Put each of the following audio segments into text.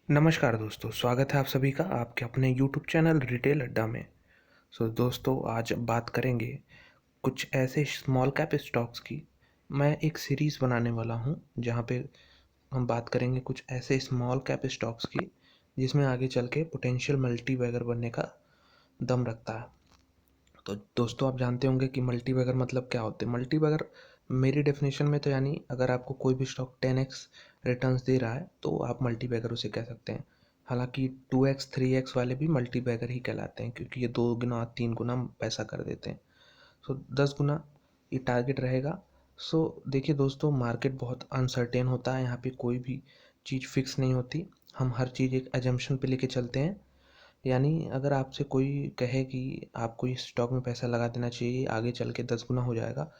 नमस्कार दोस्तों, स्वागत है आप सभी का आपके अपने यूट्यूब चैनल रिटेल अड्डा में। दोस्तों, आज बात करेंगे कुछ ऐसे स्मॉल कैप स्टॉक्स की। मैं एक सीरीज़ बनाने वाला हूं जहां पे हम बात करेंगे कुछ ऐसे स्मॉल कैप स्टॉक्स की जिसमें आगे चल के पोटेंशियल मल्टी बैगर बनने का दम रखता है। तो दोस्तों, आप जानते होंगे कि मल्टी बैगर मतलब क्या होते हैं। मल्टी बैगर मेरी डेफिनेशन में तो यानी अगर आपको कोई भी स्टॉक 10x रिटर्न्स दे रहा है तो आप मल्टी बैगर उसे कह सकते हैं। हालांकि 2x 3x वाले भी मल्टी बैगर ही कहलाते हैं क्योंकि ये 2 गुना 3 गुना पैसा कर देते हैं। 10 गुना ये टारगेट रहेगा। देखिए दोस्तों, मार्केट बहुत अनसर्टेन होता है, यहाँ पे कोई भी चीज़ फिक्स नहीं होती। हम हर चीज़ एक एजम्पशन पे लेके चलते हैं। यानी अगर आपसे कोई कहे कि आपको इस स्टॉक में पैसा लगा देना चाहिए, आगे चल के 10 गुना हो जाएगा,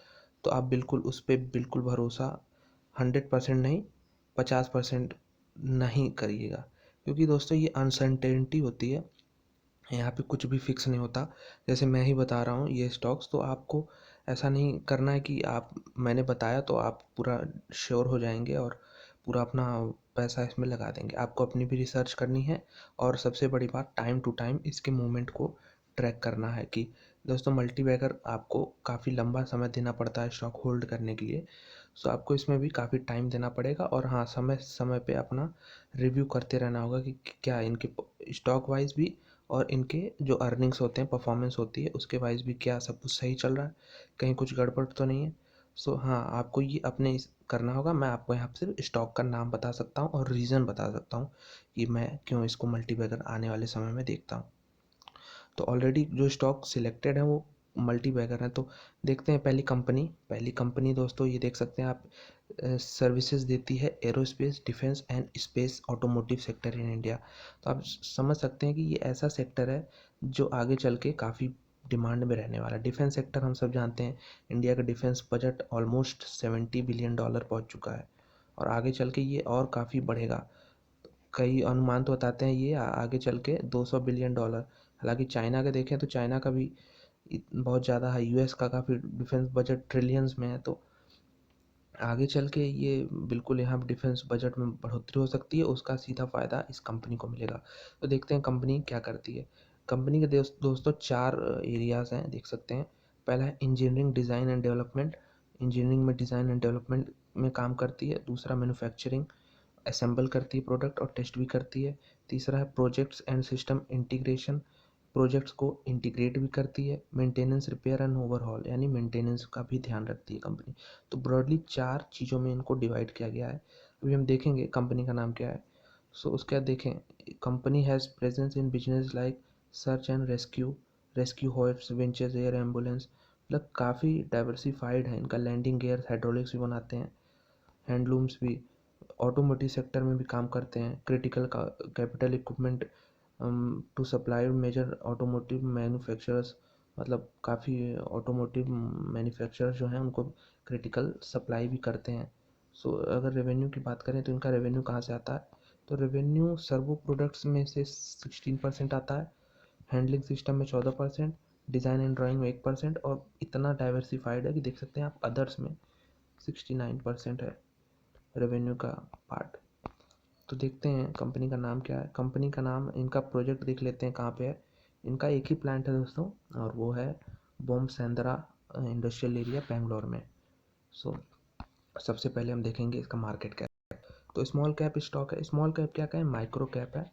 तो आप बिल्कुल उस पर बिल्कुल भरोसा 100% नहीं, 50% नहीं करिएगा। क्योंकि दोस्तों ये अनसर्टेनिटी होती है, यहाँ पे कुछ भी फिक्स नहीं होता। जैसे मैं ही बता रहा हूँ ये स्टॉक्स, तो आपको ऐसा नहीं करना है कि आप मैंने बताया तो आप पूरा श्योर हो जाएंगे और पूरा अपना पैसा इसमें लगा देंगे। आपको अपनी भी रिसर्च करनी है और सबसे बड़ी बात, टाइम टू टाइम इसके मूवमेंट को ट्रैक करना है कि दोस्तों मल्टी बैगर आपको काफ़ी लंबा समय देना पड़ता है स्टॉक होल्ड करने के लिए। आपको इसमें भी काफ़ी टाइम देना पड़ेगा और हाँ, समय समय पे अपना रिव्यू करते रहना होगा कि क्या इनके स्टॉक वाइज भी और इनके जो अर्निंग्स होते हैं, परफॉर्मेंस होती है, उसके वाइज भी क्या सब कुछ सही चल रहा है, कहीं कुछ गड़बड़ तो नहीं है। हाँ, आपको ये अपने करना होगा। मैं आपको यहाँ पे सिर्फ स्टॉक का नाम बता सकता हूँ और रीज़न बता सकता हूँ कि मैं क्यों इसको मल्टीबैगर आने वाले समय में देखता हूँ। तो ऑलरेडी जो स्टॉक सिलेक्टेड है वो मल्टी बैगर हैं। तो देखते हैं पहली कंपनी दोस्तों, ये देख सकते हैं आप, सर्विसेज देती है aerospace defence and space automotive sector in India. तो आप समझ सकते हैं कि ये ऐसा सेक्टर है जो आगे चल के काफ़ी डिमांड में रहने वाला है। डिफेंस सेक्टर हम सब जानते हैं, इंडिया का डिफेंस बजट ऑलमोस्ट $70 बिलियन पहुंच चुका है और आगे चल के ये और काफ़ी बढ़ेगा। कई अनुमान तो बताते हैं ये आगे चल के $200 बिलियन। हालांकि चाइना का देखें तो चाइना का भी बहुत ज़्यादा है, यूएस का काफ़ी डिफेंस बजट ट्रिलियंस में है। तो आगे चल के ये बिल्कुल यहाँ डिफेंस बजट में बढ़ोतरी हो सकती है, उसका सीधा फ़ायदा इस कंपनी को मिलेगा। तो देखते हैं कंपनी क्या करती है। कंपनी के दोस्तों चार एरियाज़ हैं, देख सकते हैं। पहला है engineering design and development, engineering में डिज़ाइन एंड डेवलपमेंट में काम करती है। दूसरा मैन्युफैक्चरिंग, असेंबल करती है प्रोडक्ट और टेस्ट भी करती है। तीसरा है projects and system integration, projects को इंटीग्रेट भी करती है। मेंटेनेंस, रिपेयर एंड ओवरहॉल, यानी मेंटेनेंस का भी ध्यान रखती है कंपनी। तो ब्रॉडली चार चीज़ों में इनको डिवाइड किया गया है। अभी हम देखेंगे कंपनी का नाम क्या है। उसके बाद देखें, company has presence in business like search and rescue, rescue horse, ventures, air ambulance, मतलब काफ़ी डाइवर्सिफाइड है इनका। लैंडिंग गियर, हाइड्रोलिक्स भी बनाते हैं, हैंडलूम्स भी, ऑटोमोटिव सेक्टर में भी काम करते हैं। Critical capital equipment to supply major automotive manufacturers, मतलब काफ़ी ऑटोमोटिव मैन्युफैक्चरर्स जो हैं उनको क्रिटिकल सप्लाई भी करते हैं। अगर रेवेन्यू की बात करें तो इनका रेवेन्यू कहाँ से आता है, तो रेवेन्यू सर्वो प्रोडक्ट्स में से 16% आता है, हैंडलिंग सिस्टम में 14%, डिज़ाइन एंड ड्राइंग में 1%, और इतना डाइवर्सिफाइड है कि देख सकते हैं आप अदर्स में 69% है रेवेन्यू का पार्ट। तो देखते हैं कंपनी का नाम क्या है। कंपनी का नाम, इनका प्रोजेक्ट देख लेते हैं कहाँ पे है। इनका एक ही प्लांट है दोस्तों और वो है bomb Shendra industrial area Bangalore में। सो सबसे पहले हम देखेंगे इसका मार्केट कैप। तो स्मॉल कैप स्टॉक है। स्मॉल कैप क्या कहें, माइक्रो कैप है।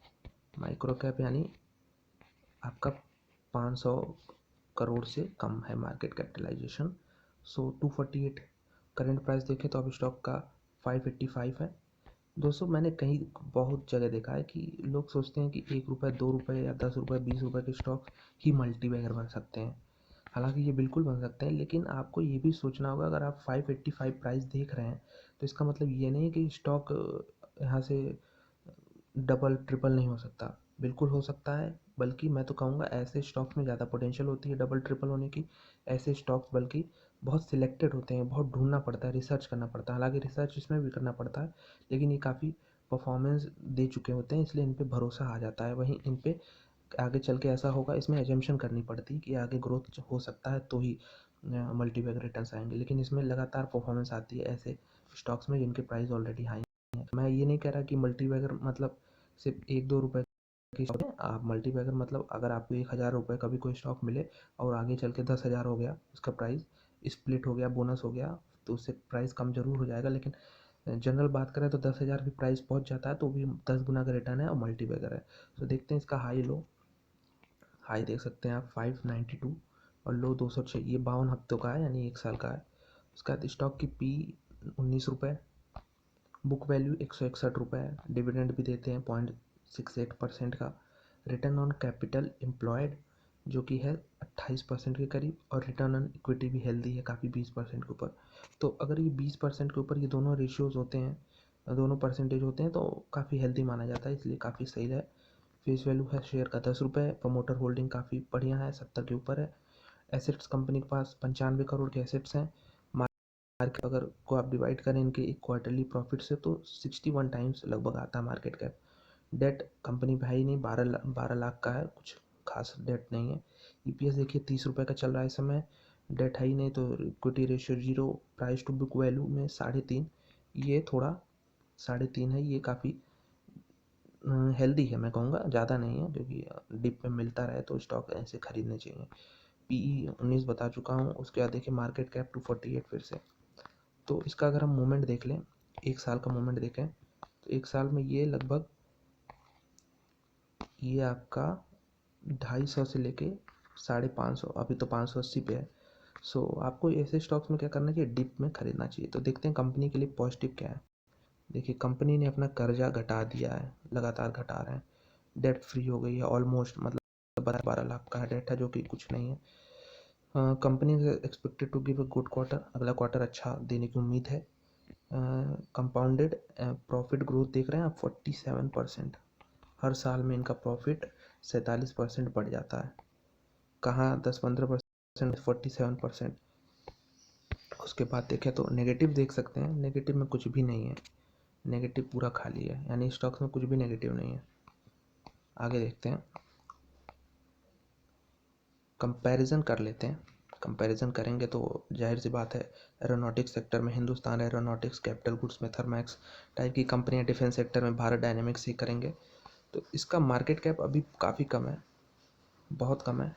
माइक्रो कैप यानी आपका 500 करोड़ से कम है मार्केट कैपिटलाइजेशन। 248 करंट प्राइस देखें तो अब स्टॉक का 585 है। दोस्तों, मैंने कहीं बहुत जगह देखा है कि लोग सोचते हैं कि ₹1, ₹2 या ₹10, ₹20 के स्टॉक ही मल्टी बैगर बन सकते हैं। हालांकि ये बिल्कुल बन सकते हैं, लेकिन आपको ये भी सोचना होगा, अगर आप 585 प्राइस देख रहे हैं तो इसका मतलब ये नहीं कि स्टॉक यहाँ से डबल ट्रिपल नहीं हो सकता। बिल्कुल हो सकता है, बल्कि मैं तो कहूँगा ऐसे स्टॉक्स में ज़्यादा पोटेंशियल होती है डबल ट्रिपल होने की। ऐसे स्टॉक्स बल्कि बहुत सिलेक्टेड होते हैं, बहुत ढूंढना पड़ता है, रिसर्च करना पड़ता है। हालांकि रिसर्च इसमें भी करना पड़ता है, लेकिन ये काफ़ी परफॉर्मेंस दे चुके होते हैं, इसलिए इन पे भरोसा आ जाता है। वहीं इन पे आगे चल के ऐसा होगा, इसमें एजम्पशन करनी पड़ती है कि आगे ग्रोथ हो सकता है तो ही मल्टीबैग रिटर्न्स आएंगे। लेकिन इसमें लगातार परफॉर्मेंस आती है ऐसे स्टॉक्स में जिनके प्राइस ऑलरेडी हाई है। मैं ये नहीं कह रहा कि मल्टीबैगर मतलब सिर्फ 1-2 रुपये की स्टॉक है। आप मल्टीबैगर मतलब अगर आपको 1000 रुपये का भी कोई स्टॉक मिले और आगे चल के 10,000 हो गया उसका प्राइस, स्प्लिट हो गया, बोनस हो गया, तो उससे प्राइस कम जरूर हो जाएगा, लेकिन जनरल बात करें तो 10,000 भी प्राइस पहुंच जाता है, तो भी 10 गुना का रिटर्न है और मल्टीबैगर है। तो देखते हैं इसका हाई लो। हाई देख सकते हैं आप 592 और लो 206, ये 52 हफ्तों का है यानी 1 साल का है। उसके बाद स्टॉक की पी 19 रुपये, बुक वैल्यू 161 रुपये है, डिविडेंड भी देते हैं 0.68% का, रिटर्न ऑन कैपिटल एम्प्लॉयड जो कि है 28% के करीब, और रिटर्न ऑन इक्विटी भी हेल्दी है काफ़ी 20% के ऊपर। तो अगर ये 20% के ऊपर ये दोनों रेशियोज होते हैं, दोनों परसेंटेज होते हैं, तो काफ़ी हेल्दी माना जाता है, इसलिए काफ़ी सही है। फेस वैल्यू है शेयर का 10 रुपये, प्रमोटर होल्डिंग काफ़ी बढ़िया है, 70 के ऊपर है। एसेट्स कंपनी के पास 95 करोड़ के एसेट्स हैं। मार्केट अगर को आप डिवाइड करें इनके एक क्वार्टरली प्रॉफिट से तो 61 टाइम्स लगभग आता है मार्केट कैप। डेट कंपनी पे है नहीं, 12 लाख का है, कुछ खास डेट नहीं है। ईपीएस देखिए 30 रुपये का चल रहा है इस समय, डेट है ही नहीं, तो equity ratio 0, price to book value में 3.5, ये थोड़ा 3.5 है, ये काफ़ी हेल्दी है मैं कहूँगा, ज़्यादा नहीं है, क्योंकि डिप में मिलता रहे तो स्टॉक ऐसे खरीदने चाहिए। पीई 19 बता चुका हूँ। उसके बाद देखिए मार्केट कैप 248 फिर से। तो इसका अगर हम मूवमेंट देख लें, 1 साल का मूवमेंट देखें, तो 1 साल में ये लगभग ये आपका 250 से लेके 550, अभी तो 580 पे है। सो आपको ऐसे स्टॉक्स में क्या करना चाहिए, डिप में खरीदना चाहिए। तो देखते हैं कंपनी के लिए पॉजिटिव क्या है। देखिए कंपनी ने अपना कर्जा घटा दिया है, लगातार घटा रहे हैं, डेट फ्री हो गई है ऑलमोस्ट, मतलब 12 लाख का डेट है जो कि कुछ नहीं है। Company is expected to give a good quarter, अगला क्वार्टर अच्छा देने की उम्मीद है। कंपाउंडेड प्रॉफिट ग्रोथ देख रहे हैं आप 47%, हर साल में इनका प्रॉफिट 47% बढ़ जाता है। कहाँ 10-15%, 47%। उसके बाद देखें तो नेगेटिव देख सकते हैं, नेगेटिव में कुछ भी नहीं है, नेगेटिव पूरा खाली है, यानी स्टॉक्स में कुछ भी नेगेटिव नहीं है। आगे देखते हैं, कंपैरिजन कर लेते हैं। कंपैरिजन करेंगे तो जाहिर सी बात है एरोनॉटिक्स सेक्टर में हिंदुस्तान एरोनॉटिक्स, कैपिटल गुड्स में थर्मैक्स टाइप की कंपनियां, डिफेंस सेक्टर में भारत डायनेमिक्स ही करेंगे। तो इसका मार्केट कैप अभी काफ़ी कम है, बहुत कम है।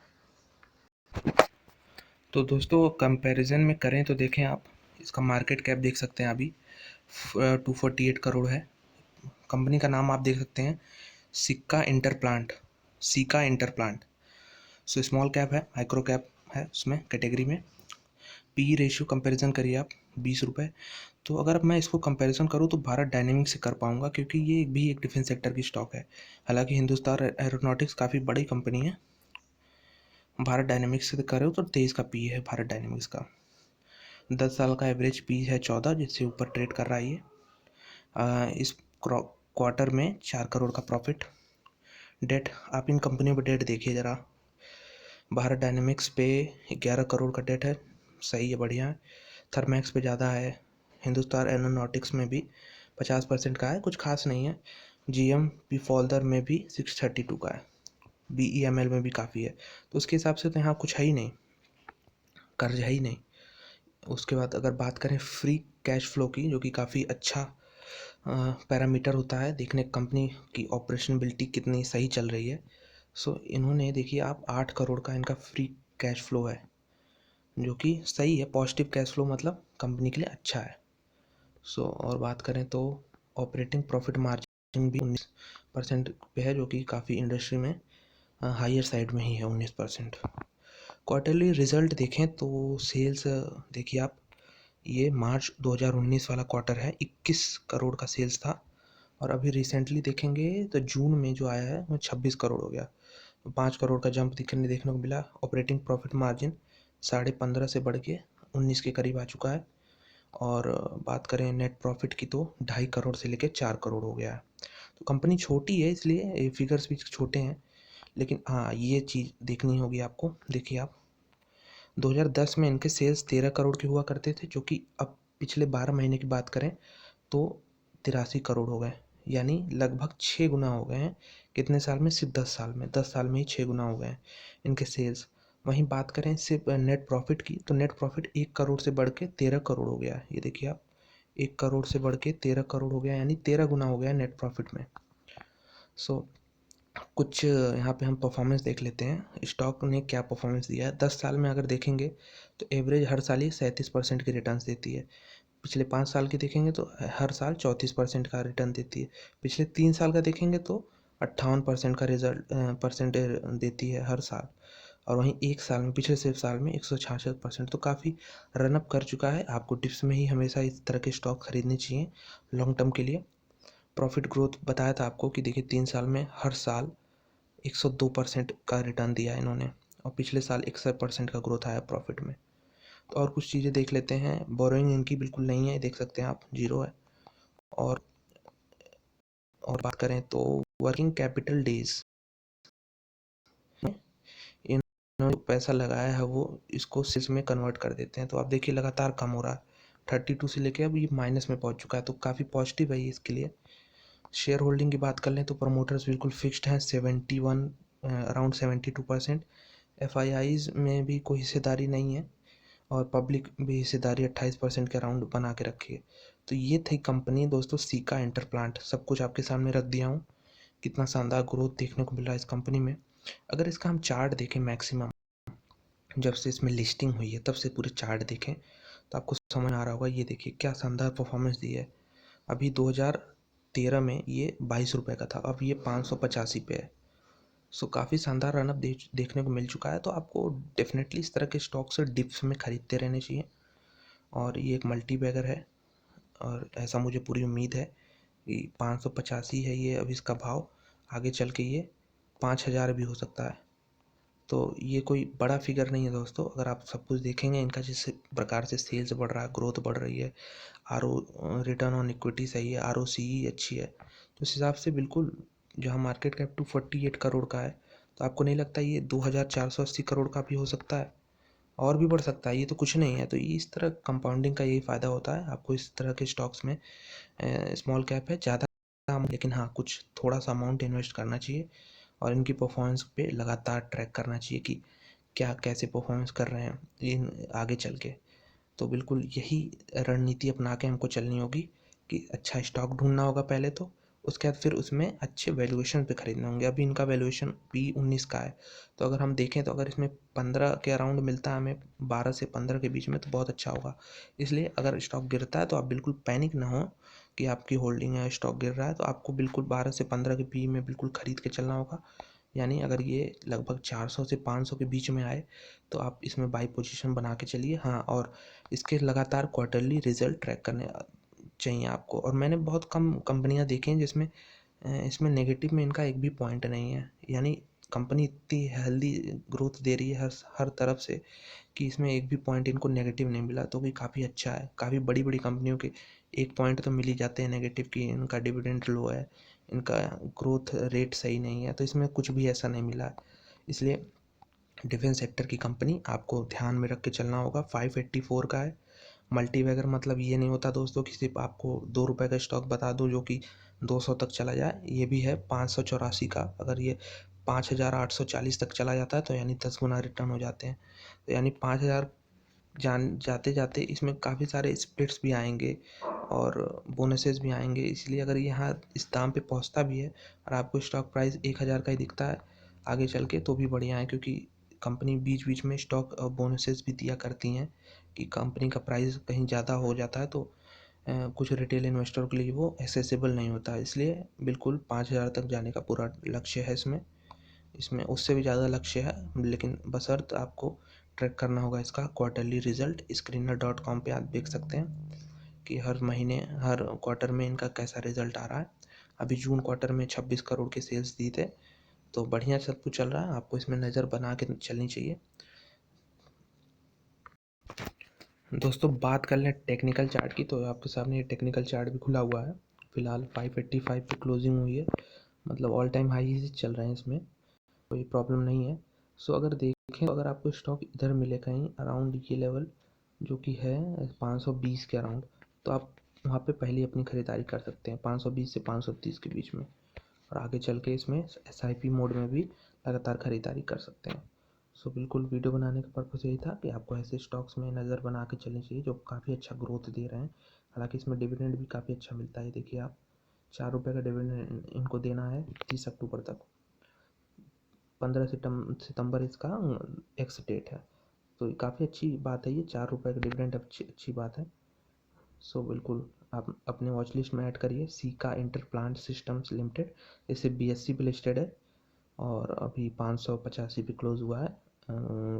तो दोस्तों कंपैरिजन में करें तो देखें आप, इसका मार्केट कैप देख सकते हैं अभी 248 करोड़ है। कंपनी का नाम आप देख सकते हैं, सिक्का इंटरप्लांट, सीका इंटरप्लांट। सो स्मॉल कैप है, माइक्रो कैप है उसमें कैटेगरी में। पी रेशियो कंपैरिजन करिए आप 20 रुपये। तो अगर मैं इसको कंपैरिजन करूँ तो भारत डायनेमिक्स से कर पाऊँगा, क्योंकि ये भी एक डिफेंस सेक्टर की स्टॉक है। हालांकि हिंदुस्तान एरोनॉटिक्स काफ़ी बड़ी कंपनी है, भारत डायनेमिक्स से कर रहे हो तो 23 का पी है भारत डायनेमिक्स का। 10 साल का एवरेज पी है 14, जिससे ऊपर ट्रेड कर रहा है ये। इस क्वार्टर में 4 करोड़ का प्रॉफिट। डेट आप इन कंपनियों पर डेट देखिए ज़रा, भारत डायनेमिक्स पे 11 करोड़ का डेट है, सही है, बढ़िया है। थर्मैक्स पे ज़्यादा है, हिंदुस्तान एरोनॉटिक्स में भी 50% का है, कुछ खास नहीं है। जीएम पी फॉल्दर में भी 632 का है, बीईएमएल में भी काफ़ी है। तो उसके हिसाब से तो यहाँ कुछ है ही नहीं, कर्ज है ही नहीं। उसके बाद अगर बात करें फ्री कैश फ्लो की, जो कि काफ़ी अच्छा पैरामीटर होता है देखने कंपनी की ऑपरेशनबिलिटी कितनी सही चल रही है। सो इन्होंने देखिए आप 8 करोड़ का इनका फ्री कैश फ्लो है, जो कि सही है, पॉजिटिव कैश फ्लो मतलब कंपनी के लिए अच्छा है। सो और बात करें तो ऑपरेटिंग प्रॉफिट मार्जिन भी 19% पे है, जो कि काफ़ी इंडस्ट्री में हायर साइड में ही है 19%। क्वार्टरली रिजल्ट देखें तो सेल्स देखिए आप, ये मार्च 2019 वाला क्वार्टर है, 21 करोड़ का सेल्स था, और अभी रिसेंटली देखेंगे तो जून में जो आया है वो 26 करोड़ हो गया, 5 करोड़ का जंप देखने को मिला। ऑपरेटिंग प्रॉफिट मार्जिन 15.5 से बढ़ के 19 के करीब आ चुका है। और बात करें नेट प्रॉफिट की तो 2.5 करोड़ से लेकर 4 करोड़ हो गया है। तो कंपनी छोटी है इसलिए ये फिगर्स भी छोटे हैं, लेकिन हाँ ये चीज़ देखनी होगी आपको। देखिए आप 2010 में इनके सेल्स 13 करोड़ के हुआ करते थे, जो कि अब पिछले 12 महीने की बात करें तो 83 करोड़ हो गए, यानी लगभग 6 गुना हो गए हैं। कितने साल में, सिर्फ 10 साल में, 10 साल में ही 6 गुना हो गए हैं इनके सेल्स। वहीं बात करें सिर्फ नेट प्रॉफिट की, तो नेट प्रॉफिट 1 करोड़ से बढ़ के 13 करोड़ हो गया है। ये देखिए आप, 1 करोड़ से बढ़ के 13 करोड़ हो गया, यानी 13 गुना हो गया नेट प्रॉफिट में। सो कुछ यहाँ पे हम परफॉर्मेंस देख लेते हैं, स्टॉक ने क्या परफॉर्मेंस दिया है। 10 साल में अगर देखेंगे तो एवरेज हर साल ही 37% की रिटर्न्स देती है। पिछले 5 साल की देखेंगे तो हर साल 34% का रिटर्न देती है। पिछले 3 साल का देखेंगे तो 58% का रिजल्ट परसेंट देती है हर साल। और वहीं एक साल में, पिछले सिर्फ साल में 166%, तो काफ़ी रनअप कर चुका है। आपको टिप्स में ही हमेशा इस तरह के स्टॉक खरीदने चाहिए लॉन्ग टर्म के लिए। प्रॉफिट ग्रोथ बताया था आपको कि देखिए 3 साल में हर साल 102% का रिटर्न दिया है इन्होंने, और पिछले साल 61% का ग्रोथ आया प्रॉफिट में। तो और कुछ चीज़ें देख लेते हैं। बोरोइंग इनकी बिल्कुल नहीं है, देख सकते हैं आप, जीरो है। और और बात करें तो वर्किंग कैपिटल डेज, इन्होंने जो पैसा लगाया है वो इसको सेल्स में कन्वर्ट कर देते हैं। तो आप देखिए लगातार कम हो रहा है, 32 से लेके अब ये माइनस में पहुंच चुका है। तो काफ़ी पॉजिटिव है ये इसके लिए। शेयर होल्डिंग की बात कर लें तो प्रमोटर्स बिल्कुल फिक्स्ड हैं, 71 अराउंड 72%। एफ में भी कोई हिस्सेदारी नहीं है, और पब्लिक भी हिस्सेदारी 28% के अराउंड बना के रखी है। तो ये थी कंपनी दोस्तों, सीका इंटरप्लांट। सब कुछ आपके सामने रख दिया हूँ। कितना शानदार ग्रोथ देखने को मिल रहा है इस कंपनी में। अगर इसका हम चार्ट देखें, मैक्सिमम जब से इसमें लिस्टिंग हुई है तब से पूरे चार्ट देखें तो आपको समझ आ रहा होगा। ये देखिए क्या शानदार परफॉर्मेंस दी है। अभी 2013 में ये 22 रुपये का था, अब ये 585 पे है। सो काफ़ी शानदार रनअप देखने को मिल चुका है। तो आपको डेफिनेटली इस तरह के स्टॉक से डिप्स में खरीदते रहने चाहिए। और ये एक मल्टी बैगर है, और ऐसा मुझे पूरी उम्मीद है कि 585 है ये अब इसका भाव, आगे चल के ये 5000 भी हो सकता है। तो ये कोई बड़ा फिगर नहीं है दोस्तों। अगर आप सब कुछ देखेंगे, इनका जिस प्रकार से सेल्स बढ़ रहा है, ग्रोथ बढ़ रही है, रिटर्न ऑन इक्विटी सही है, आर अच्छी है, तो उस हिसाब से बिल्कुल, जहाँ मार्केट कैप 248 करोड़ का है, तो आपको नहीं लगता ये 2480 करोड़ का भी हो सकता है? और भी बढ़ सकता है, ये तो कुछ नहीं है। तो ये इस तरह कंपाउंडिंग का यही फ़ायदा होता है आपको इस तरह के स्टॉक्स में। स्मॉल कैप है ज़्यादा, लेकिन हाँ कुछ थोड़ा सा अमाउंट इन्वेस्ट करना चाहिए, और इनकी परफॉर्मेंस पे लगातार ट्रैक करना चाहिए कि क्या कैसे परफॉर्मेंस कर रहे हैं इन आगे चल के। तो बिल्कुल यही रणनीति अपना के हमको चलनी होगी कि अच्छा स्टॉक ढूंढना होगा पहले, तो उसके बाद फिर उसमें अच्छे वैल्यूएशन पे खरीदने होंगे। अभी इनका वैल्यूएशन P19 का है। तो अगर हम देखें तो अगर इसमें 15 के अराउंड मिलता है हमें, 12 से 15 के बीच में, तो बहुत अच्छा होगा। इसलिए अगर स्टॉक गिरता है तो आप बिल्कुल पैनिक ना हो कि आपकी होल्डिंग है, स्टॉक गिर रहा है। तो आपको बिल्कुल 12 से 15 के पी में बिल्कुल खरीद के चलना होगा। यानी अगर ये लगभग 400 से 500 के बीच में आए तो आप इसमें बाई पोजीशन बना के चलिए। हाँ, और इसके लगातार क्वार्टरली रिजल्ट ट्रैक करने चाहिए आपको। और मैंने बहुत कम कंपनियां देखी हैं जिसमें इसमें नेगेटिव में इनका एक भी पॉइंट नहीं है। यानी कंपनी इतनी हेल्दी ग्रोथ दे रही है हर हर तरफ से कि इसमें एक भी पॉइंट इनको नेगेटिव नहीं मिला, तो भी काफ़ी अच्छा है। काफ़ी बड़ी बड़ी कंपनियों के एक पॉइंट तो मिल ही जाते हैं नेगेटिव कि इनका डिविडेंड लो है, इनका ग्रोथ रेट सही नहीं है। तो इसमें कुछ भी ऐसा नहीं मिला है। इसलिए डिफेंस सेक्टर की कंपनी आपको ध्यान में रख के चलना होगा। 584 का है। मल्टीबैगर मतलब ये नहीं होता दोस्तों कि सिर्फ आपको 2 रुपये का स्टॉक बता दो जो कि 200 तक चला जाए। ये भी है 584 का। अगर ये 5840 तक चला जाता है तो यानी 10 गुना रिटर्न हो जाते हैं। तो यानी 5000 जाते जाते इसमें काफ़ी सारे स्प्लिट्स भी आएंगे और बोनसेस भी आएंगे। इसलिए अगर यहाँ इस दाम पे पहुँचता भी है और आपको स्टॉक प्राइस 1000 का ही दिखता है आगे चल के, तो भी बढ़िया है, क्योंकि कंपनी बीच बीच में स्टॉक बोनसेस भी दिया करती हैं कि कंपनी का प्राइस कहीं ज़्यादा हो जाता है तो कुछ रिटेल इन्वेस्टर के लिए वो एसेसिबल नहीं होता है। इसलिए बिल्कुल 5000 तक जाने का पूरा लक्ष्य है इसमें। इसमें उससे भी ज़्यादा लक्ष्य है, लेकिन बशर्त आपको ट्रैक करना होगा इसका क्वार्टरली रिजल्ट। screener.com पे आप देख सकते हैं कि हर महीने, हर क्वार्टर में इनका कैसा रिजल्ट आ रहा है। अभी जून क्वार्टर में 26 करोड़ के सेल्स दिए थे। तो बढ़िया सब कुछ चल रहा है, आपको इसमें नज़र बना के चलनी चाहिए। दोस्तों बात कर लें टेक्निकल चार्ट की, तो आपके सामने ये टेक्निकल चार्ट भी खुला हुआ है। फिलहाल 585 पे क्लोजिंग हुई है, मतलब ऑल टाइम हाई ही चल रहे हैं, इसमें कोई प्रॉब्लम नहीं है। सो अगर देखें तो अगर आपको स्टॉक इधर मिले कहीं अराउंड ये लेवल जो कि है 520 के अराउंड, तो आप वहाँ पे पहले अपनी ख़रीदारी कर सकते हैं 520 से 530 के बीच में। और आगे चल के इसमें SIP मोड में भी लगातार ख़रीदारी कर सकते हैं। सो बिल्कुल वीडियो बनाने का पर्पज़ यही था कि आपको ऐसे स्टॉक्स में नज़र बना के चलनी चाहिए जो काफ़ी अच्छा ग्रोथ दे रहे हैं। हालांकि इसमें डिविडेंड भी काफ़ी अच्छा मिलता है, देखिए आप ₹4 का डिविडेंड इनको देना है 30 अक्टूबर तक। 15 सितंबर इसका एक्स डेट है। तो काफ़ी अच्छी बात है ये, ₹4 का डिविडेंड अच्छी अच्छी बात है। सो बिल्कुल आप अपने वॉच लिस्ट में ऐड करिए। सीका इंटरप्लांट सिस्टम्स लिमिटेड, इसे BSE पे लिस्टेड है और अभी 585 पे क्लोज हुआ है।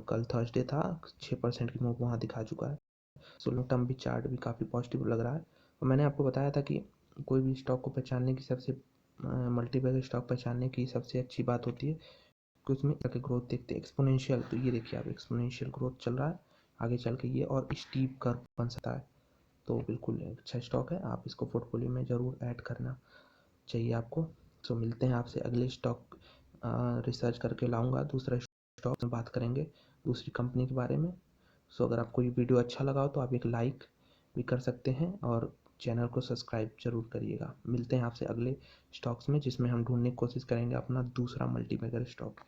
कल थर्सडे था, 6% की मूव वहाँ दिखा चुका है। सो लॉन्ग टर्म भी चार्ट भी काफ़ी पॉजिटिव लग रहा है। और मैंने आपको बताया था कि कोई भी स्टॉक को पहचानने की सबसे मल्टीबैगर स्टॉक पहचानने की सबसे अच्छी बात होती है कि उसमें जाके ग्रोथ देखते हैं एक्सपोनेंशियल। तो ये देखिए आप, एक्सपोनेंशियल ग्रोथ चल रहा है आगे चल के ये, और स्टीप कर्व बन सकता है। तो बिल्कुल अच्छा स्टॉक है, आप इसको पोर्टफोलियो में ज़रूर ऐड करना चाहिए आपको। सो मिलते हैं आपसे अगले स्टॉक रिसर्च करके लाऊंगा, दूसरा स्टॉक में बात करेंगे दूसरी कंपनी के बारे में। सो अगर आपको ये वीडियो अच्छा लगा हो तो आप एक लाइक भी कर सकते हैं और चैनल को सब्सक्राइब जरूर करिएगा। मिलते हैं आपसे अगले स्टॉक्स में, जिसमें हम ढूंढने की कोशिश करेंगे अपना दूसरा मल्टीबैगर स्टॉक।